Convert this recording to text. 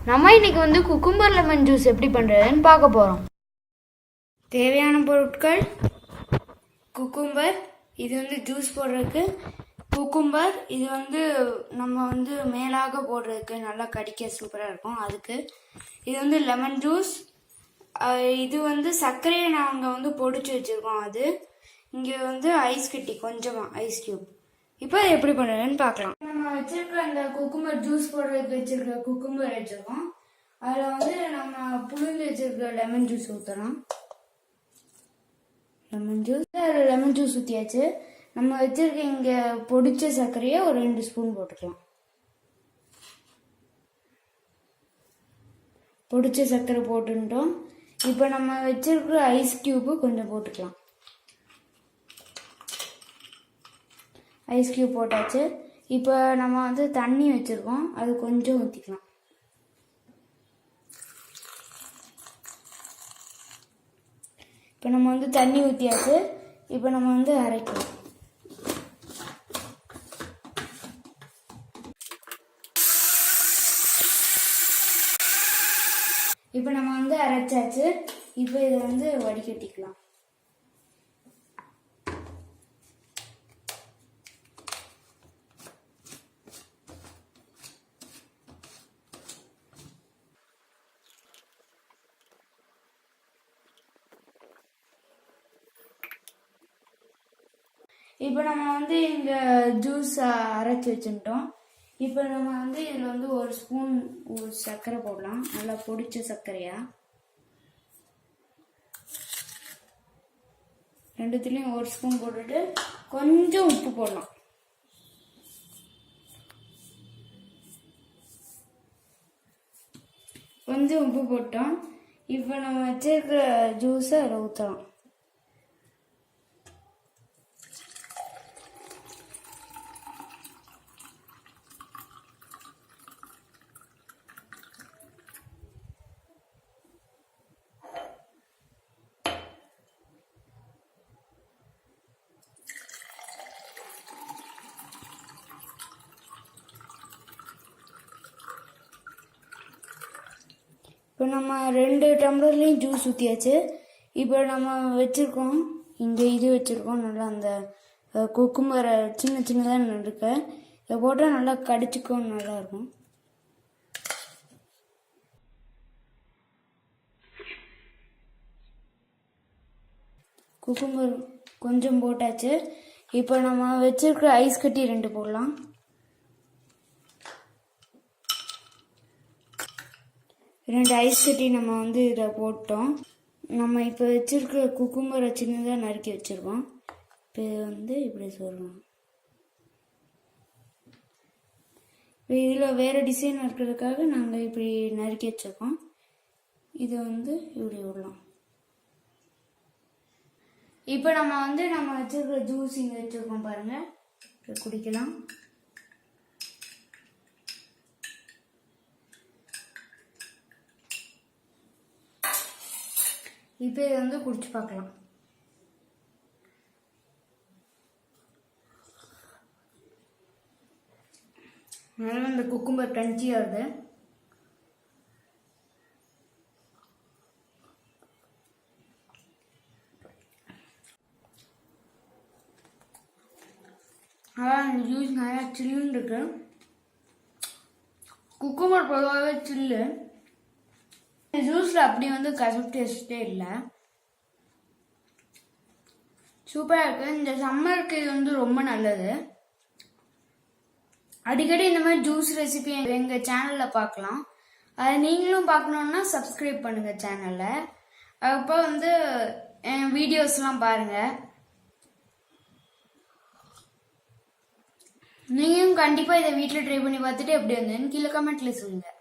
நம்ம இன்னைக்கு வந்து குக்கும்பர் லெமன் ஜூஸ் எப்படி பண்ணுறதுன்னு பார்க்க போகிறோம். தேவையான பொருட்கள்: குக்கும்பர், இது வந்து ஜூஸ் போடுறதுக்கு. குக்கும்பர் இது வந்து நம்ம வந்து மேலாக போடுறதுக்கு, நல்லா கடிக்க சூப்பராக இருக்கும் அதுக்கு. இது வந்து லெமன் ஜூஸ். இது வந்து சர்க்கரையை நாங்கள் வந்து பொடிச்சு வச்சுருக்கோம். அது இங்கே வந்து ஐஸ் கட்டி, கொஞ்சமாக ஐஸ் கியூப். இப்போ எப்படி பண்ணுறதுன்னு பார்க்கலாம். நம்ம வச்சிருக்க அந்த குக்கும்பர் ஜூஸ் போடுறதுக்கு வச்சிருக்க குக்கும்பர் வச்சிருக்கோம். அதில் வந்து நம்ம புளிஞ்சு வச்சிருக்க லெமன் ஜூஸ் ஊற்றலாம். லெமன் ஜூஸ் ஊற்றியாச்சு. நம்ம வச்சிருக்க இங்கே பொடிச்ச சர்க்கரையை ஒரு 2 ஸ்பூன் போட்டுக்கலாம். பொடிச்ச சர்க்கரை போட்டுட்டோம். இப்போ நம்ம வச்சிருக்கிற ஐஸ் கியூப்பு கொஞ்சம் போட்டுக்கலாம். ஐஸ் கியூப் போட்டாச்சு. இப்போ நம்ம வந்து தண்ணி வச்சுருக்கோம், அது கொஞ்சம் ஊற்றிக்கலாம். இப்போ நம்ம வந்து தண்ணி ஊற்றியாச்சு. இப்போ நம்ம வந்து அரைக்கலாம். இப்போ நம்ம வந்து அரைச்சாச்சு. இப்போ இதை வந்து வடிகட்டிக்கலாம். இப்போ நம்ம வந்து இங்கே ஜூஸ் அரைச்சி வச்சுட்டோம். இப்போ நம்ம வந்து இதில் வந்து ஒரு ஸ்பூன் சர்க்கரை போடலாம், நல்லா பொடிச்ச சர்க்கரையா. ரெண்டுத்துலேயும் ஒரு ஸ்பூன் போட்டுட்டு கொஞ்சம் உப்பு போடலாம். கொஞ்சம் உப்பு போட்டோம். இப்போ நம்ம வச்சிருக்கிற ஜூஸை அதில் ஊற்றலாம். இப்போ நம்ம 2 டம்ளர்லேயும் ஜூஸ் ஊற்றியாச்சு. இப்போ நம்ம வச்சுருக்கோம் இங்கே இது வச்சுருக்கோம், நல்லா அந்த குக்கும்பரை சின்ன சின்னதாக இருக்க இதை போட்டால் நல்லா கடிச்சிக்கும், நல்லாயிருக்கும். குக்கும்பர் கொஞ்சம் போட்டாச்சு. இப்போ நம்ம வச்சுருக்கிற ஐஸ் கட்டி 2 போடலாம். ரெண்டு ஐஸ் கட்டி நம்ம வந்து இதில் போட்டோம். நம்ம இப்போ வச்சுருக்க குக்கும்பரை சின்னதாக நறுக்கி வச்சுருக்கோம். இப்போ இதை வந்து இப்படி சொல்லலாம். இப்போ இதில் வேறு டிசைன் இருக்கிறதுக்காக நாங்கள் இப்படி நறுக்கி வச்சுருக்கோம். இதை வந்து இப்படி விடலாம். இப்போ நம்ம வந்து நம்ம வச்சுருக்கிற ஜூஸ் இங்கே வச்சுருக்கோம் பாருங்கள், இப்போ குடிக்கலாம். இப்போ இதை வந்து குடிச்சு பார்க்கலாம். நல்லா இந்த குக்கும்பர் கிரன்ச்சியாக வருது. அதான் இந்த ஜூஸ் நிறையா சில்லுன்னு இருக்கு. குக்கும்பர் பொதுவாகவே சில்லு. ஜூஸில் அப்படி வந்து கசப்பு டேஸ்ட்டே இல்லை, சூப்பராக இருக்குது. இந்த சம்மருக்கு இது வந்து ரொம்ப நல்லது. அடிக்கடி இந்த மாதிரி ஜூஸ் ரெசிபி எங்கள் சேனலில் பார்க்கலாம். அதை நீங்களும் பார்க்கணுன்னா சப்ஸ்கிரைப் பண்ணுங்கள் சேனலில். அப்போ வந்து என் வீடியோஸ்லாம் பாருங்கள். நீங்களும் கண்டிப்பாக இதை வீட்டில் ட்ரை பண்ணி பார்த்துட்டு எப்படி வந்ததுன்னு கீழே கமெண்ட்டில் சொல்லுங்கள்.